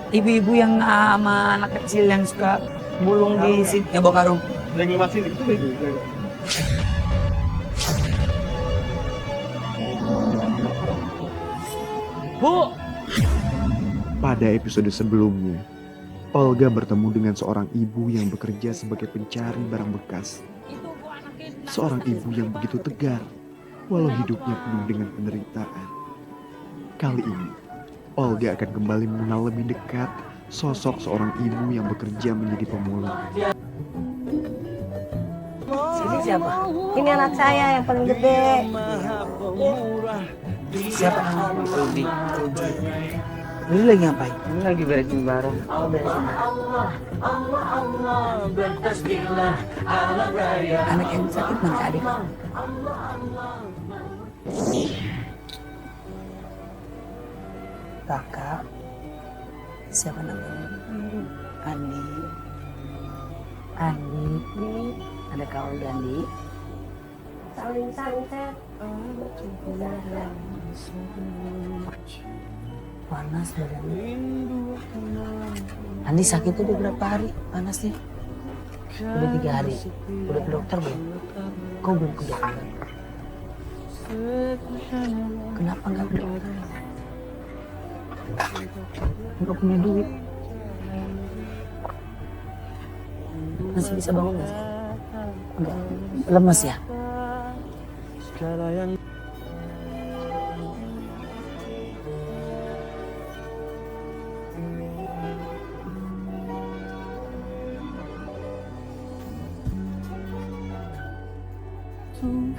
ibu-ibu yang sama anak kecil yang suka bulung di situ ya bawa karung. Lagi masih itu lagi. Bu, Pada episode sebelumnya, Olga bertemu dengan seorang ibu yang bekerja sebagai pencari barang bekas. Seorang ibu yang begitu tegar, walau hidupnya penuh dengan penderitaan. Kali ini, Olga akan kembali mengenal lebih dekat sosok seorang ibu yang bekerja menjadi pemulung. sini siapa? Ini anak saya yang paling gede. Siapa namanya? Rudi. Ini lagi ngapain? Ini lagi beresin barang. Anak yang sakit mana adik? Kakak, siapa namanya? Andi. Andi, ada kau Gandhi. Saling teh. Panas badannya. Andi sakit udah berapa hari panasnya? Udah 3 hari. Udah ke dokter belum? Kau belum ke dokter? Kenapa nggak ke dokter? Nggak punya duit. Masih bisa bangun nggak sih? Enggak. Lemas ya?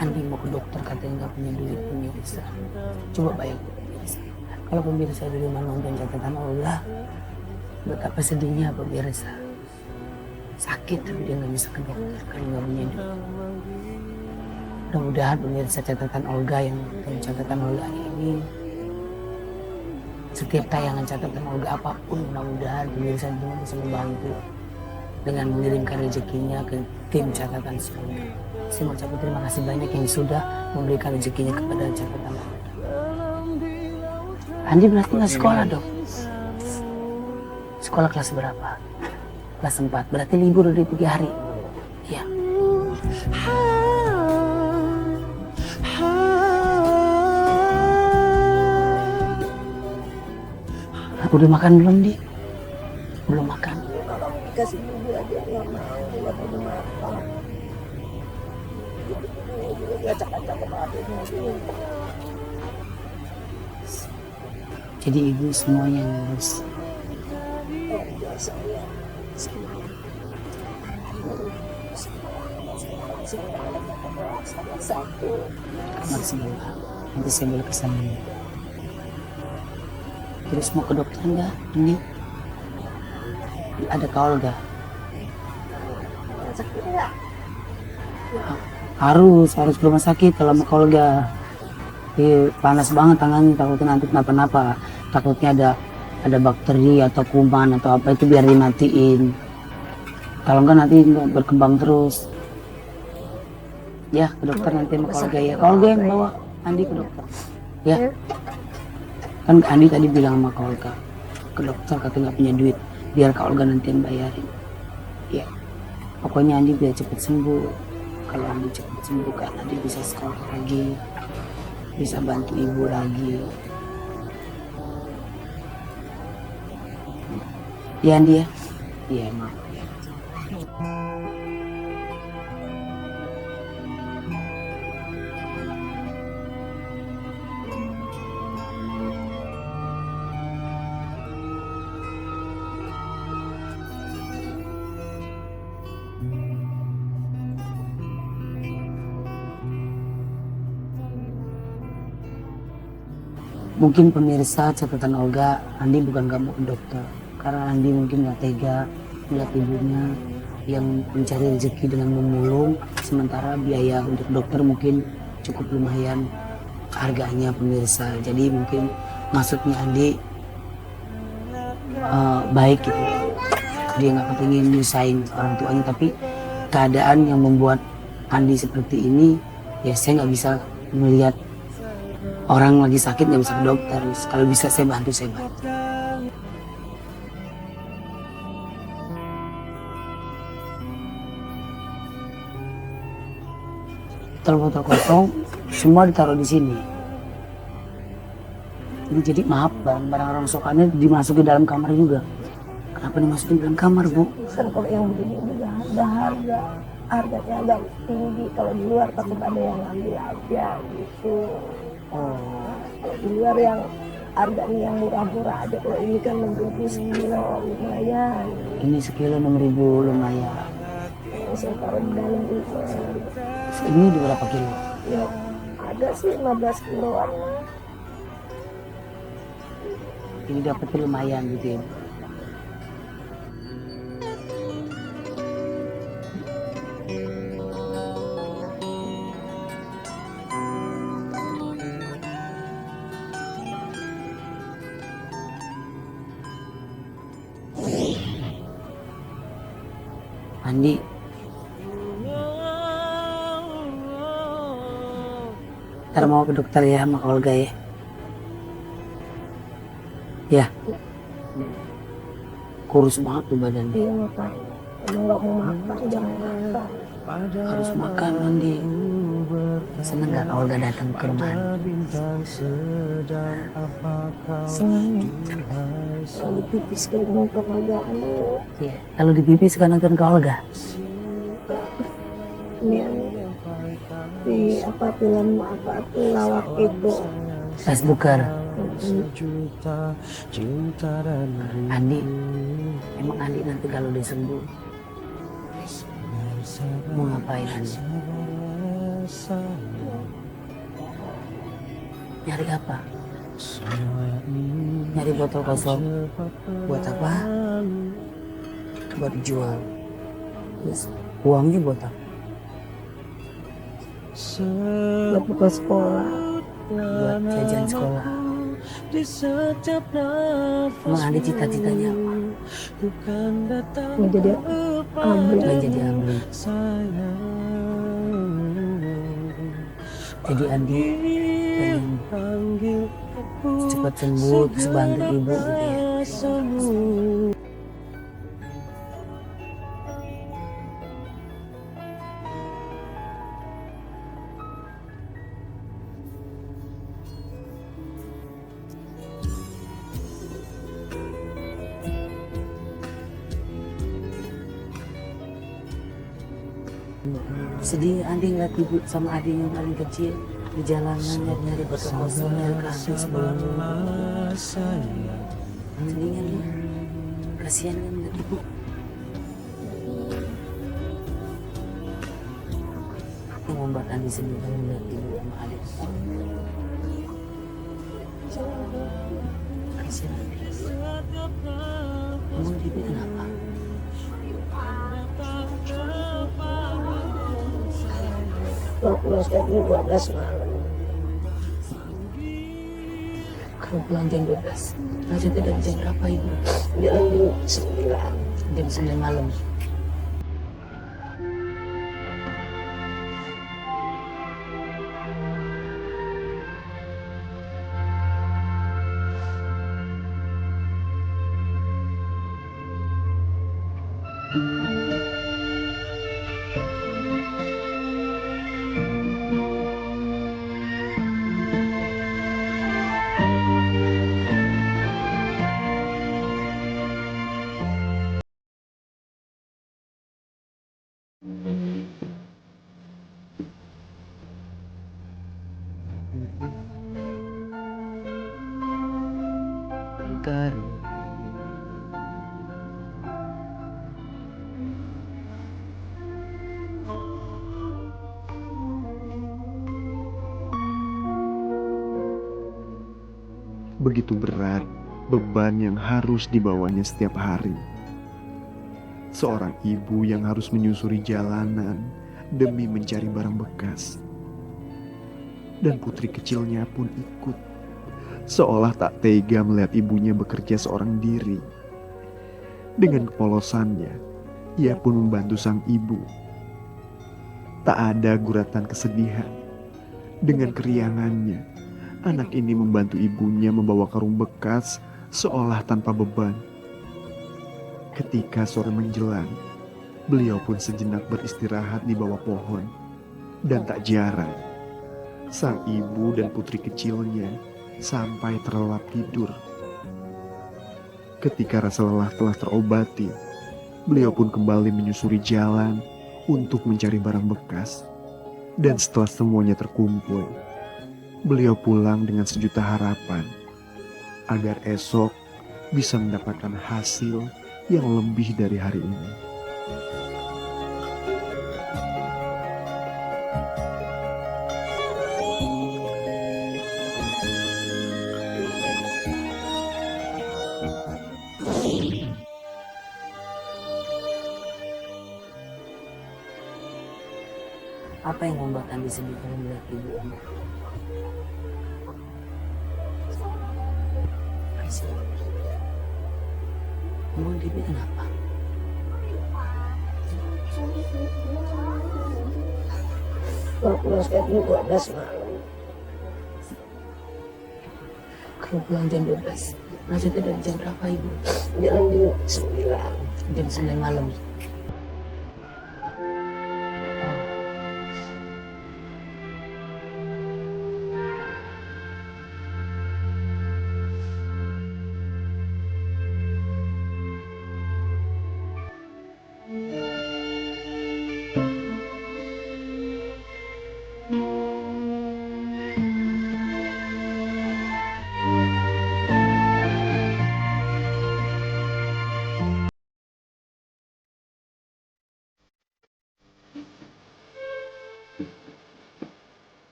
Andi mau ke dokter katanya nggak punya duit pemirsa. Coba bayangin pemirsa. Kalau pemirsa di rumah nonton catatan Allah, betapa sedihnya pemirsa. Sakit tapi dia nggak bisa ke dokter karena nggak punya duit. Mudah-mudahan pemirsa catatan Olga yang nonton catatan Olga ini, setiap tayangan catatan Olga apapun, mudah-mudahan pemirsa semua bisa membantu dengan mengirimkan rezekinya ke tim catatan Olga. Saya mau ucapkan terima kasih banyak yang sudah memberikan rezekinya kepada catatan Olga. Andi berarti nggak sekolah dong? Sekolah kelas berapa? Kelas 4, berarti libur udah 3 hari. Iya. Udah makan belum, Di? Belum makan. Kasih dulu aja yang mau buat minum apa. Acak-acak ke adiknya. Jadi ibu semuanya ngurus. Kamar sebelah. Nanti saya boleh kesana. Terus mau ke dokter enggak? Ini ada Kak Olga. Harus ke rumah sakit kalau mau Kak Olga. Panas banget tangannya, takutnya nanti kenapa-napa. Takutnya ada bakteri atau kuman atau apa itu biar dimatiin. Kalau enggak nanti berkembang terus. Ya, ke dokter nanti sama Kak Olga ya. Kak Olga yang bawa Andi ke dokter. Ya. Kan Andi tadi bilang sama Kak Olga, ke dokter katanya nggak punya duit. Biar Kak Olga nanti yang bayarin. Ya. Pokoknya Andi biar cepet sembuh. Kalau Andi cepet sembuh kan Andi bisa sekolah lagi. Bisa bantu ibu lagi. Ya Andi ya? Iya maaf ya. Mungkin pemirsa catatan Olga, Andi bukan gak mau ke dokter. Karena Andi mungkin gak tega melihat ibunya yang mencari rezeki dengan memulung. Sementara biaya untuk dokter mungkin cukup lumayan harganya pemirsa. Jadi mungkin maksudnya Andi baik gitu. Dia gak kepingin nyusahin orang tuanya. Tapi keadaan yang membuat Andi seperti ini, ya saya gak bisa melihat orang lagi sakit nggak bisa ke dokter. Kalau bisa saya bantu, saya bantu. botol-botol kosong semua ditaruh di sini. Ini jadi maaf, barang-barang rongsokannya dimasukin dalam kamar juga. Kenapa dimasukin dalam kamar, Bu? Kan kalau yang begini udah ada harganya agak tinggi. Kalau di luar takut ada yang ambil aja gitu. Oh, Kalau di luar yang harganya yang murah-murah aja. Kalau ini kan 6.000 sekilo lumayan. ini sekilo 6.000 lumayan. Saya taruh di dalam itu. Ini di berapa kilo? Ya ada sih 15 kiloan. Ini dapetnya lumayan gitu ya. Andi, ntar mau ke dokter ya sama Olga ya. Ya, kurus banget tuh badannya. Iya makanya. Emang nggak mau makan jangan makan. Harus makan Andi. Seneng gak Olga datang ke rumah? Senang. Kalau dipipis kayak nonton aja. Iya, kalau dipipis kan nonton ke Olga. Ini di apa film apa tuh lawak itu. Facebooker. Andi, emang Andi nanti kalau udah sembuh mau ngapain Andi? Nyari apa? Nyari botol kosong. Buat apa? Buat dijual. Terus uangnya buat apa? Buat buka sekolah. Buat jajan sekolah. Emang Andi cita-citanya apa? Mau jadi ambil. Pengen jadi Andi. Jadi Andi pengen cepat sembuh terus bantu ibu gitu ya. Sedih Andi ngeliat ibu sama adik yang paling kecil di jalanan nyari-nyari botol kosong nyari kantin sebelum sedih kan dia, kasihan kan ngeliat ibu. Yang membuat Andi sedih kan ngeliat ibu sama adik. Kasihan Andi. Emang ibu kenapa? Pulang jam 12 malam. Kalau pulang jam 12, lanjutnya dari jam berapa ibu? Jalan jam 9. Jam 9 malam. Begitu berat beban yang harus dibawanya setiap hari. Seorang ibu yang harus menyusuri jalanan demi mencari barang bekas. Dan putri kecilnya pun ikut. Seolah tak tega melihat ibunya bekerja seorang diri. Dengan kepolosannya, ia pun membantu sang ibu. Tak ada guratan kesedihan. Dengan keriangannya, anak ini membantu ibunya membawa karung bekas seolah tanpa beban. Ketika sore menjelang, beliau pun sejenak beristirahat di bawah pohon. Dan tak jarang, sang ibu dan putri kecilnya sampai terlelap tidur. Ketika rasa lelah telah terobati, beliau pun kembali menyusuri jalan untuk mencari barang bekas. Dan setelah semuanya terkumpul, beliau pulang dengan sejuta harapan agar esok bisa mendapatkan hasil yang lebih dari hari ini. Apa yang membuat Andi sedih kalau melihat ibu? Emang Dewi kenapa? Kalau pulang sekitar 12 malam. Kalau pulang jam 12, maksudnya dari jam berapa ibu? Jalan jam 9. Jam 9 malam.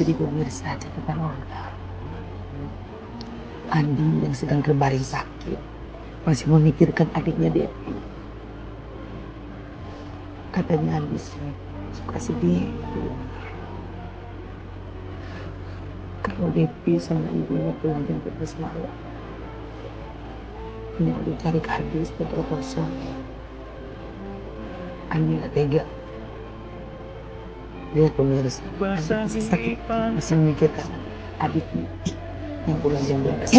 Jadi pemirsa catatan Olga, Andi yang sedang terbaring sakit masih memikirkan adiknya Devi. Katanya Andi suka sedih kalau Devi sama ibunya pulang jam 12 malam. Ini udah cari kardus botol kosong. Andi gak tega. Lihat pemirsa, masih sakit, masih memikirkan adiknya yang pulang jam 12.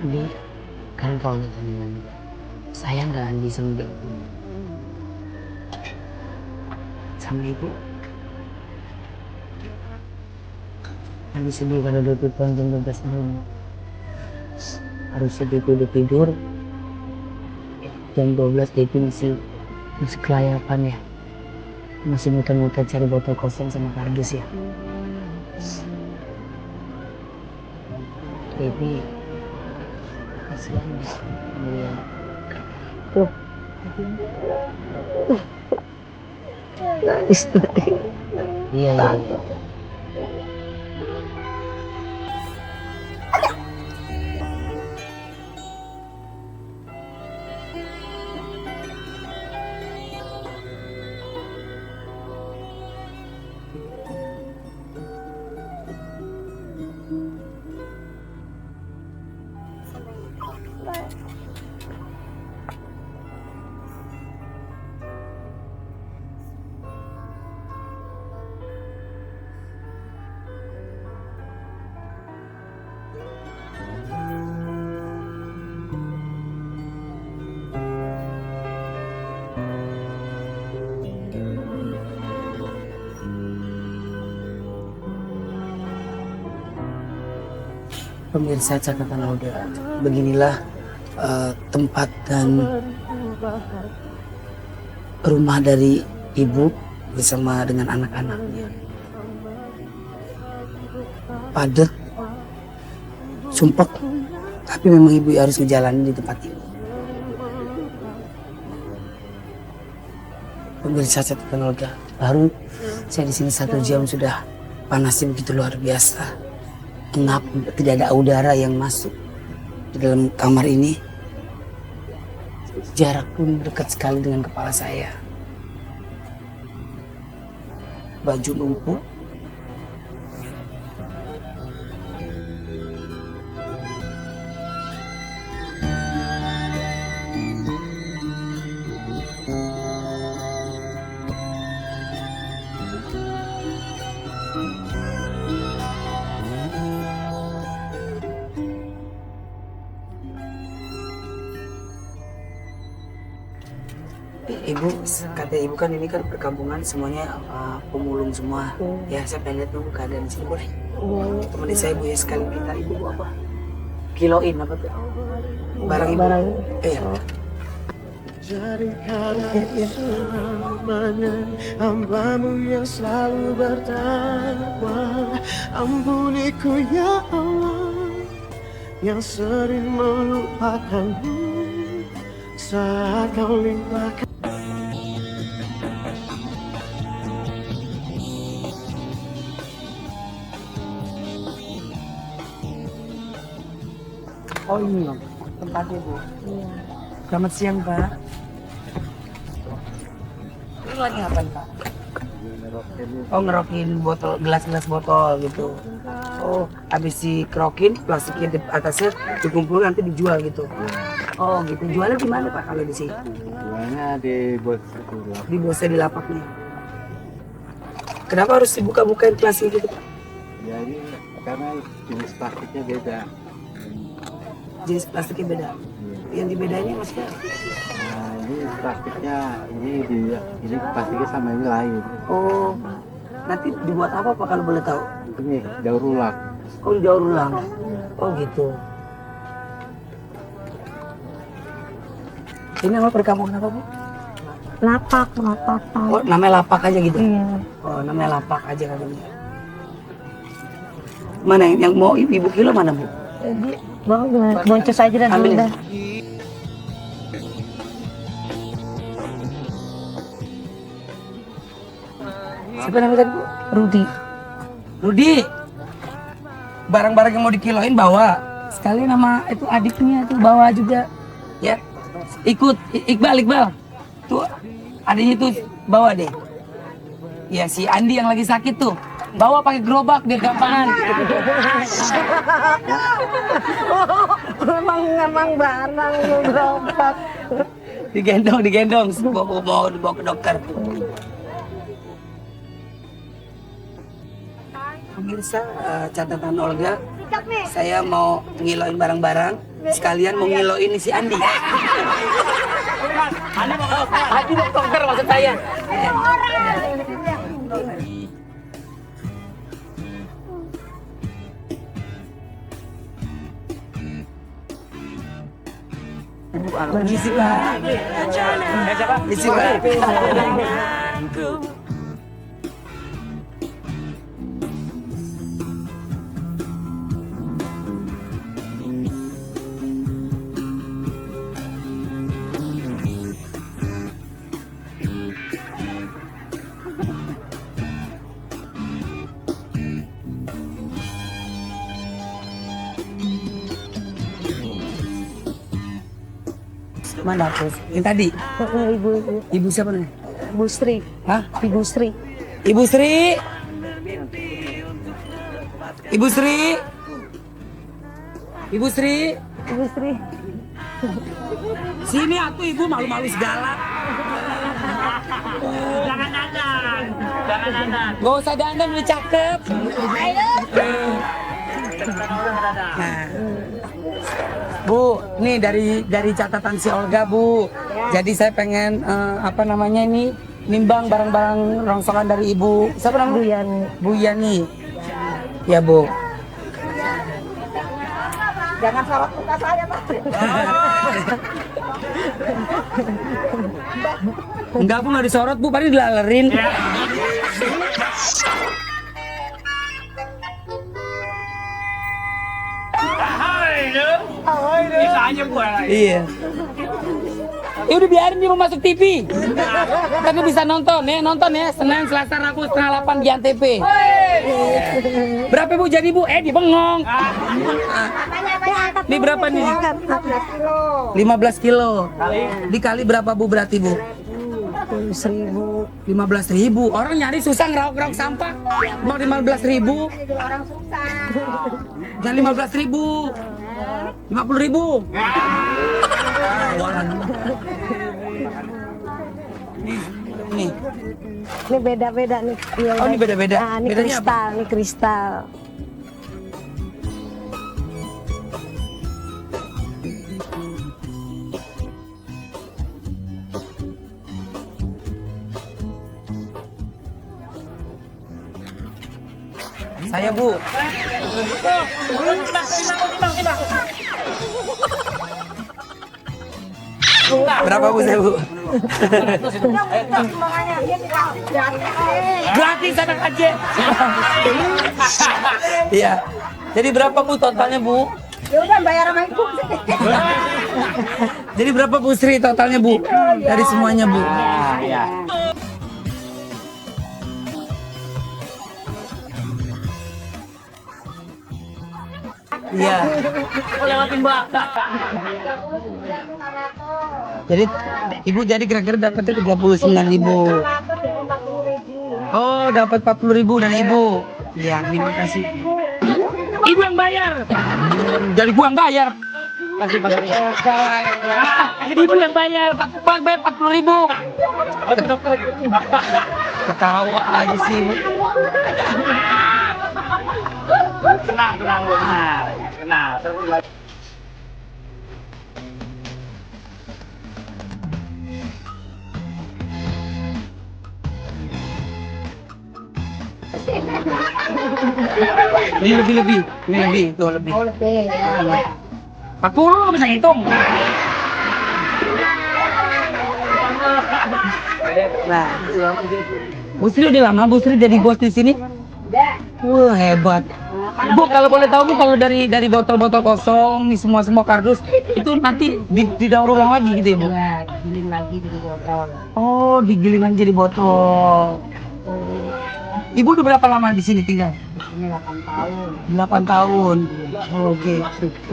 Andi, kan kalau dengan saya nggak Andi sama ibu. Andi sedih kalau udah pulang jam 12 malam. Harus sedih udah tidur. Jam 12 Devi masih kelayapan ya. Masih muter-muter cari botol kosong sama kardus ya. Devi kasihan ya. Tuh. Nangis tadi. Iya. Pemirsa catatan Olga, beginilah tempat dan rumah dari ibu bersama dengan anak-anaknya. Padat, sumpek, tapi memang ibu harus ngejalanin di tempat ini. Pemirsa catatan Olga, baru saya di sini 1 jam sudah panasnya begitu luar biasa. Kenapa tidak ada udara yang masuk di dalam kamar ini? Jarak pun dekat sekali dengan kepala saya. Baju numpuk. Ibu, kata ibu kan ini kan perkampungan semuanya pemulung semua. Ya saya pengen lihat dulu keadaan di sini boleh. Teman saya ibu ya sekali minta ibu apa? Kiloin apa tuh? Barang ibu. Iya. Jadikan selamanya hambamu yang selalu bertakwa. Ampuniku ya Allah yang sering melupakanmu saat kau limpahkan. Oh ini loh, tempatnya Bu. Iya. Selamat siang Pak. Ini lagi ngapain Pak? Oh ngerokin botol, gelas-gelas botol gitu. Oh habis dikerokin, plastiknya di atasnya dikumpul nanti dijual gitu. Oh gitu, jualnya di mana Pak kalau di sini? Jualnya di bos itu. Di bosnya di lapaknya. Kenapa harus dibuka-bukain plastik gitu Pak? Jadi karena jenis plastiknya beda. Jenis plastiknya beda. Yang dibedainnya maksudnya? Nah, ini plastiknya ini plastiknya sama ini lain. Oh nanti dibuat apa Pak kalau boleh tahu? Ini daur ulang. Oh daur ulang. Oh gitu. Ini nama perkampungan apa Bu? Lapak. Oh namanya lapak aja gitu? Iya. Oh namanya lapak aja katanya. Mana yang mau ibu kilo mana Bu? Jadi bawa boncos aja dan Ambil. udah. Siapa namanya tadi Bu? Rudi. Rudi. Barang-barang yang mau dikiloin bawa. Sekali nama itu adiknya tuh bawa juga. Ya. Ikut Iqbal. Tuh adiknya tuh bawa deh. Ya si Andi yang lagi sakit tuh. Bawa pakai gerobak biar gampangan. Emang barang lu gerobak. digendong dibawa ke dokter. Pemirsa, catatan Olga, saya mau ngiloin barang-barang, sekalian mau ngiloin si Andi. Andi mau dokter maksud saya. Permisi Pak. Permisi Pak. Mana aku? Yang tadi? Ibu. Ibu siapa nih? Bu Sri. Hah? Ibu Sri. Ibu Sri? Ibu Sri? Ibu Sri? Ibu Sri. Sini atuh ibu malu-malu segala. Jangan dandan. Gak usah dandan udah cakep. Nah. Bu, nih dari catatan si Olga Bu. Jadi saya pengen apa namanya ini nimbang barang-barang rongsokan dari ibu. Siapa namanya? Bu Yani. Bu Yani. Ya Bu. Jangan sorot muka saya, Pak. Enggak Bu, nggak disorot Bu, paling dilalerin. Iya. Ya udah biarin dia mau masuk TV. Tapi bisa nonton ya, Senin, Selasa, Rabu setengah 8 di Antv. Berapa Bu jadi Bu? Di bengong. Namanya apa Ini berapa nih? 15 kilo. Dikali berapa Bu berarti Bu? 1.000. 15.000. Orang nyari susah ngerauk-ngerauk sampah. Mau 15.000. Orang susah. Jangan 15.000. 50.000. Nih. Ini beda-beda nih. Oh, ini beda-beda. Nah, ini Bedanya apa? kristal, ini kristal. Saya Bu. Berapa Bu saya Bu? Gratis anak aja. Iya. Jadi berapa Bu totalnya Bu? Ya udah bayar sama ibu. Jadi berapa Bu Sri totalnya Bu? Dari semuanya Bu. Iya. Jadi Ibu jadi kira-kira dapatnya 39.000. Oh, dapat 40.000 dari Ibu. Iya, terima kasih. Ibu yang bayar. Dari gua yang bayar. Kasih Pak Surya. Jadi Ibu yang bayar. Pak bayar 40.000. Ketawa aja sih Ibu. Tenang. Ini lebih, itu lebih. Oh lebih ya. 40 bisa hitung. Nah, Bu Sri udah lama Bu Sri jadi bos di sini? Wah hebat. Bu kalau boleh tahu Bu kalau dari botol-botol kosong nih semua kardus itu nanti didaur ulang lagi gitu ya Bu? Ya, giling lagi jadi botol. Oh digiling lagi jadi botol. Ibu udah berapa lama di sini tinggal? Ini 8 tahun. 8 tahun. Oke.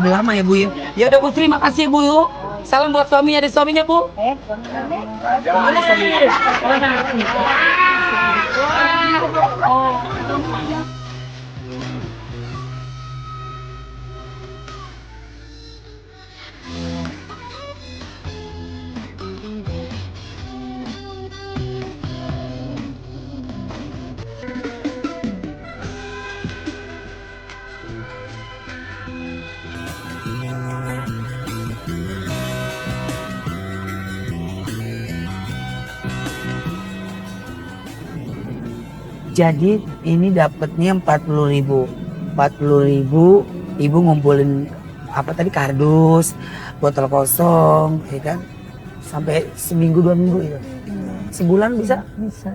Udah lama ya Bu ya. Ya udah Bu Sri makasih Bu. Salam buat suaminya, ada suaminya Bu. Jadi ini dapatnya 40.000. 40.000 Ibu ngumpulin apa tadi kardus, botol kosong, ya kan? Sampai seminggu 2 minggu itu. Sebulan bisa? Bisa.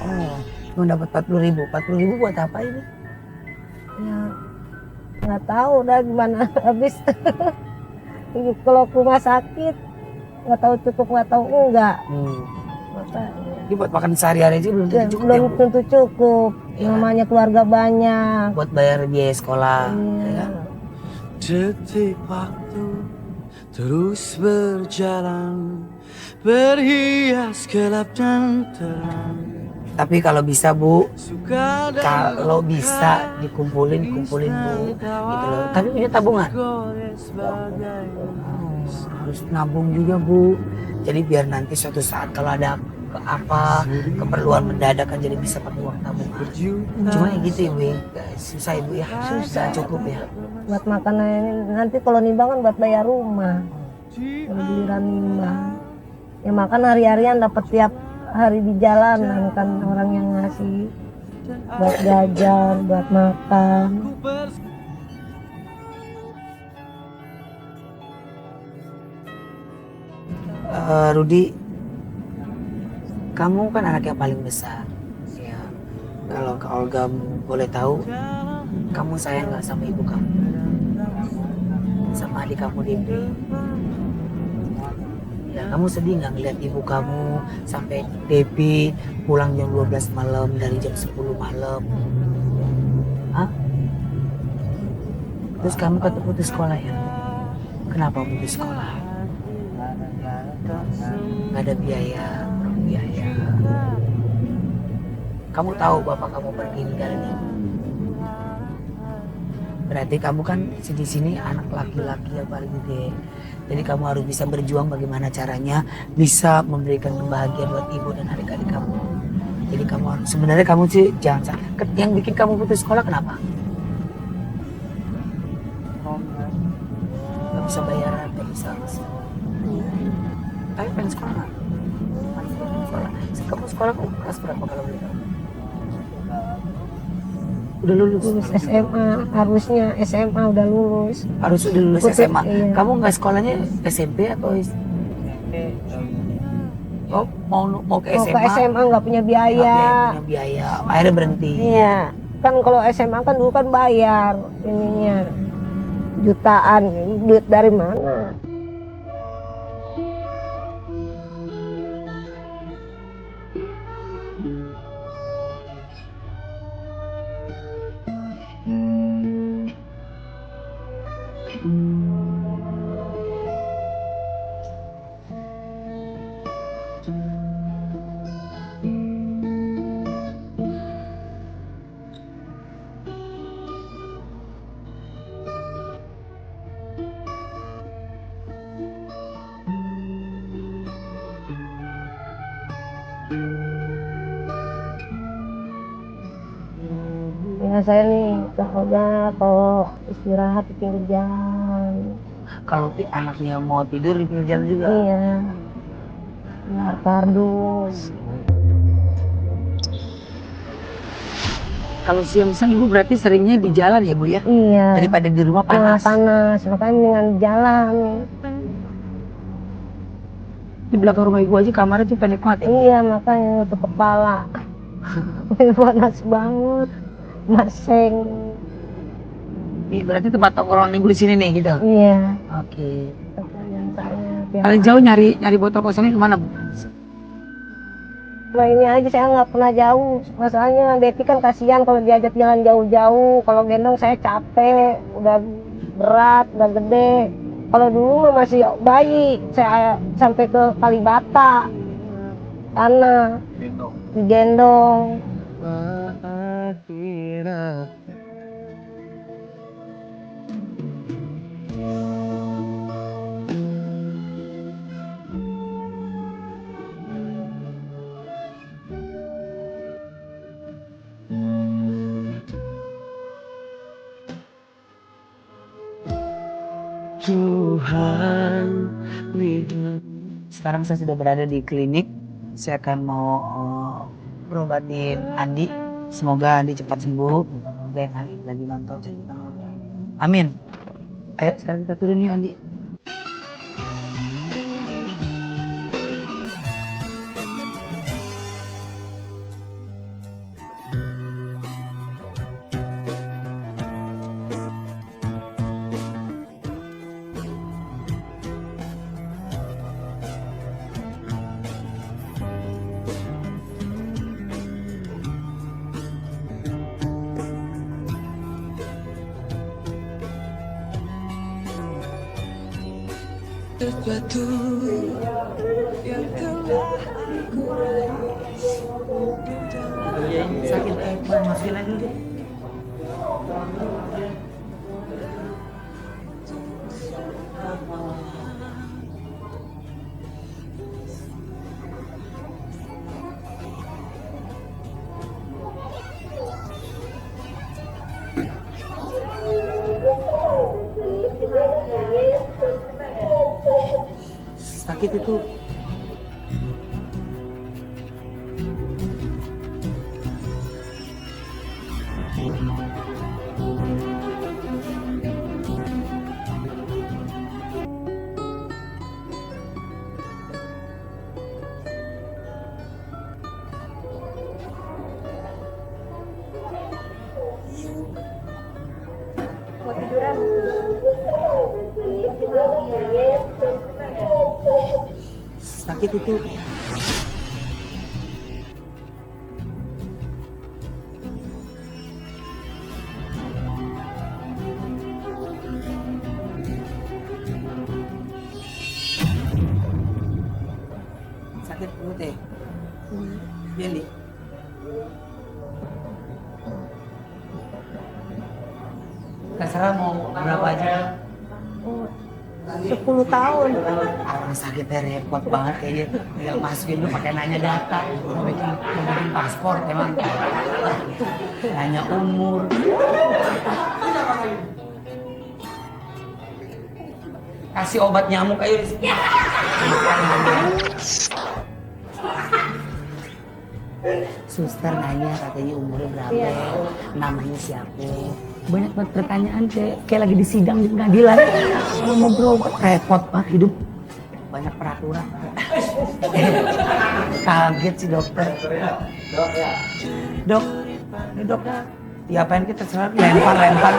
Oh, cuma dapat 40.000. 40.000 buat apa ini? Ya nggak tahu dah gimana habis. Kalau ke rumah sakit nggak tahu cukup nggak tahu enggak. Makanya. Ini buat makan sehari-hari aja belum Ya, tentu cukup. belum Ya, Bu? tentu cukup. Ya. Namanya keluarga banyak. Buat bayar biaya sekolah. Ya Iya. kan? Detik waktu terus berjalan, berhias gelap dan terang. Tapi kalau bisa Bu, Suka dan kalau bisa kumpulin Bu, gitu loh. Tapi punya tabungan. gores bagai Harus nabung juga Bu. Jadi biar nanti suatu saat kalau ada keperluan mendadak kan jadi bisa pakai uang tabung. Cuma ya gitu Ibu ya, susah Ibu ya, susah cukup ya. Buat makanan ini nanti kalau nimbang kan buat bayar rumah. Kalau giliran nimbang. Ya makan hari-harian dapat tiap hari di jalan kan orang yang ngasih buat jajan, buat makan. Rudi, kamu kan anak yang paling besar. Ya, kalau Kak Olga boleh tahu, kamu sayang nggak sama ibu kamu, sama adik kamu Devi? Ya, kamu sedih nggak ngeliat ibu kamu sampai Devi pulang jam 12 malam dari jam 10 malam? Hah? Terus kamu kata putus sekolah ya? Kenapa putus sekolah? Gak ada biaya, biaya. Kamu tahu bapak kamu pergi negara ini. Berarti kamu kan di sini anak laki-laki yang paling gede. Jadi kamu harus bisa berjuang bagaimana caranya bisa memberikan kebahagiaan buat ibu dan adik-adik kamu. Jadi kamu harus, sebenarnya kamu sih jangan, yang bikin kamu putus sekolah kenapa? Gak bisa bayaran, gak bisa. Tapi pengen sekolah nggak? Pengen sekolah. Kamu sekolah kelas berapa kalau boleh tahu? Udah lulus? Lulus SMA, harusnya SMA udah lulus. Harus udah lulus Putus, SMA. iya. Kamu nggak sekolahnya SMP atau oh, mau ke Mau SMA? ke SMA nggak punya biaya. Nggak punya biaya. Akhirnya berhenti. Iya, kan kalau SMA kan dulu kan bayar ininya jutaan, duit dari mana? Ya saya nih kalau istirahat di pinggir jalan. Kalau anaknya mau tidur di pinggir jalan juga. Iya, biar kardus. Kalau siang-siang ibu berarti seringnya di jalan ya bu ya? Iya. Daripada di rumah Panas. panas. Makanya dengan jalan. Di belakang rumah ibu aja kamarnya tuh pendek banget ya? Iya, makanya untuk kepala. Panas banget. Maseng. Ini berarti tempat tongkrongan ibu di sini nih gitu? Iya. Oke. Pertanyaan saya. Paling jauh nyari botol kosongnya kemana bu? Nah ini aja saya nggak pernah jauh. Masalahnya Devi kan kasihan kalau diajak jalan jauh-jauh. Kalau gendong saya capek, udah berat, udah gede. Kalau dulu mah masih bayi, saya sampai ke Kalibata, sana digendong. Tuhan, Sekarang saya sudah berada di klinik. Saya akan mau berobatin Andi. Semoga Andi cepat sembuh. Semoga yang hari ini lagi nonton. Amin. Ayo sekarang kita turun yuk Andi. sesuatu yang telah aku raih. Sakit masukin aja dulu. Sakit itu. Sakit itu. Beli. Terserah mau berapa aja. 10 tahun. Orang sakitnya repot banget kayaknya. Tinggal masukin dulu pakai nanya data. Mau bikin paspor emang. Nanya umur. Kasih obat nyamuk ayo di sini. Suster nanya katanya umurnya berapa, namanya siapa. Banyak banget pertanyaan kayak lagi di sidang di pengadilan. Kalau mau berobat repot banget hidup. Banyak peraturan. Kaget si dokter. Dok ya. Dok, ini dok. Diapain kita terserah lempar.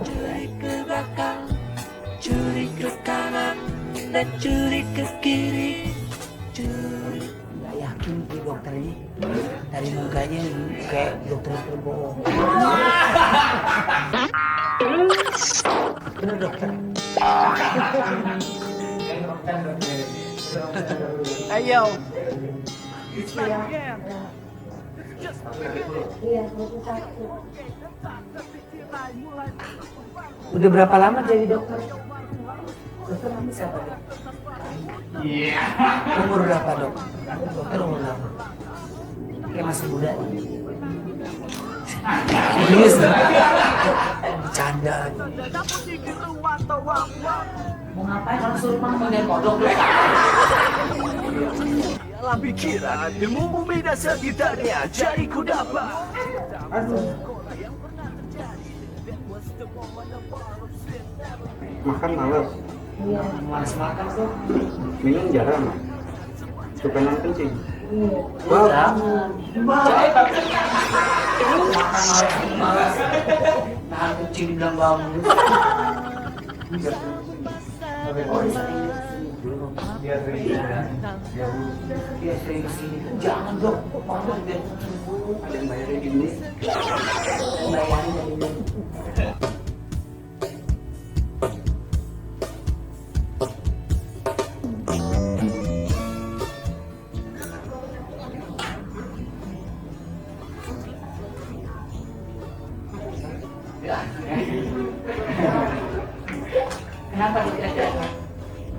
Curi ke belakang, curi ke kanan, dan curi ke kiri. Gak yakin di dokter ini. Dari mukanya kayak dokter bohong. Bener dokter. Ayo. Iya, 21. Udah berapa lama jadi dokter? Dokter namanya siapa dok? Iya. Umur berapa dok? Dokter umur berapa? Kayak masih muda. Serius? Bercanda. Mau ngapain kalau suruh mama dari kodok? Dalam pikiran, ilmu beda sekitarnya, jadi ku dapat. Makan males, Iya. Malas makan tuh. minum jarang. Suka nang kencing. Makan malas. Nahan kucing bilang bangun. Dia sering kesini. Jangan dok, mama deh. Ada yang bayarin gini. Bayarin dari ini. Kenapa dok?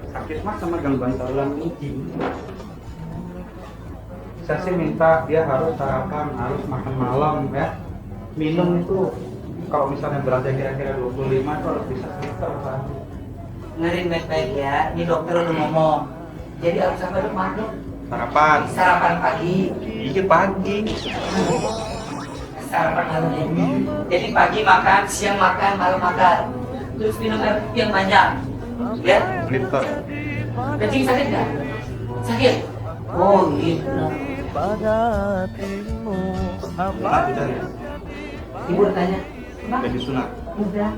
Sakit mah sama gangguan saluran kencing. Saya sih minta dia harus sarapan, harus makan malam ya. Minum itu kalau misalnya beratnya kira-kira 25 itu harus bisa liter kan. Dengerin baik-baik ya, ini dokter udah ngomong. Jadi harus apa dok? Makan dok? Sarapan. Sarapan pagi, Iya pagi. sarapan malam ini. Jadi pagi makan, siang makan, malam makan. Terus minum air putih yang banyak. Ya? Liter. Kencing sakit nggak? Sakit? Oh gitu. Pada hatimu, Ibu tanya, Bang, Jadi sunat. udah.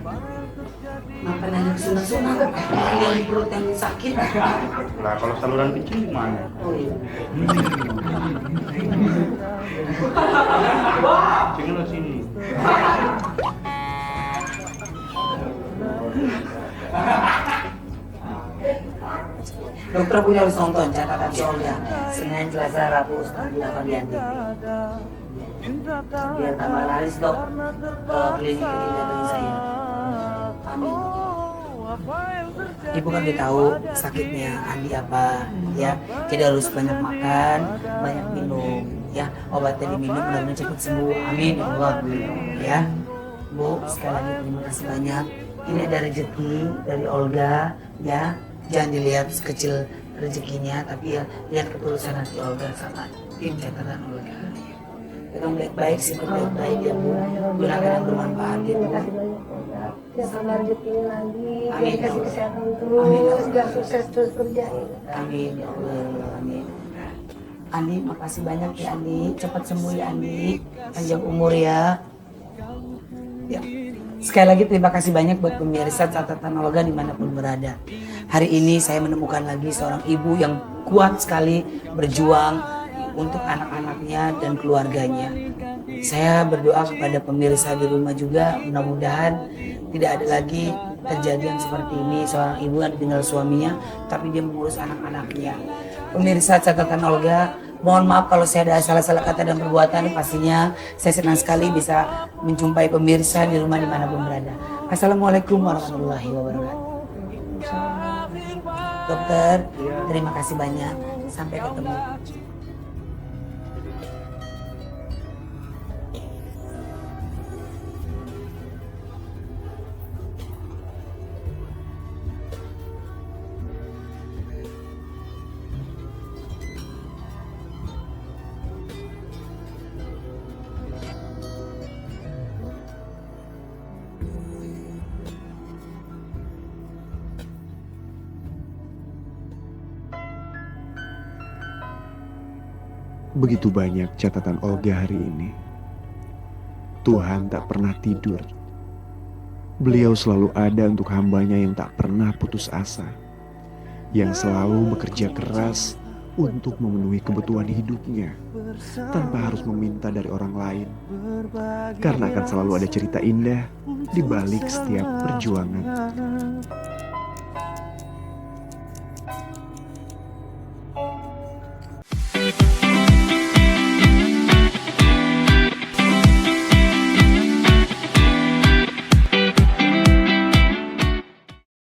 Ngapa nanya sunat-sunat? Yang di perut yang sakit. Lah kalau saluran kencing gimana? Oh iya. Kencing lu sini. Dokter punya harus nonton catatan soalnya. Senin, Selasa, Rabu, Ustaz akan dianti. Biar tambah laris dok. Klinik ini datang saya. Amin. Ibu kan udah tahu sakitnya Andi apa, ya. Jadi harus banyak makan, banyak minum, ya. Obatnya diminum, mudah-mudahan cepat sembuh. Amin, ya Allah. Ya, Bu, sekali lagi terima kasih banyak. Ini ada rezeki dari Olga, ya. Jangan dilihat sekecil rezekinya, tapi ya lihat ketulusan hati Olga sama tim catatan Olga. Yang baik-baik sih, baik-baik ya Bu. Gunakan yang bermanfaat ya Bu. Terima kasih banyak Ustaz. Ya sama rezekinya lagi. Amin. Biar kasih kesehatan Amin. terus. Biar sukses terus kerjain. Amin ya Allah, amin. Andi, makasih banyak ya Andi. Cepat sembuh ya Andi. Panjang umur ya. Ya. Sekali lagi terima kasih banyak buat pemirsa catatan Olga dimanapun berada. Hari ini saya menemukan lagi seorang ibu yang kuat sekali berjuang untuk anak-anaknya dan keluarganya. Saya berdoa kepada pemirsa di rumah juga, mudah-mudahan tidak ada lagi kejadian seperti ini. Seorang ibu yang ditinggal suaminya, tapi dia mengurus anak-anaknya. Pemirsa catatan Olga, mohon maaf kalau saya ada salah-salah kata dan perbuatan. Pastinya saya senang sekali bisa menjumpai pemirsa di rumah dimanapun berada. Assalamualaikum warahmatullahi wabarakatuh. Dokter, terima kasih banyak. Sampai ketemu. Begitu banyak catatan Olga hari ini. Tuhan tak pernah tidur. Beliau selalu ada untuk hambanya yang tak pernah putus asa, yang selalu bekerja keras untuk memenuhi kebutuhan hidupnya tanpa harus meminta dari orang lain. Karena akan selalu ada cerita indah di balik setiap perjuangan.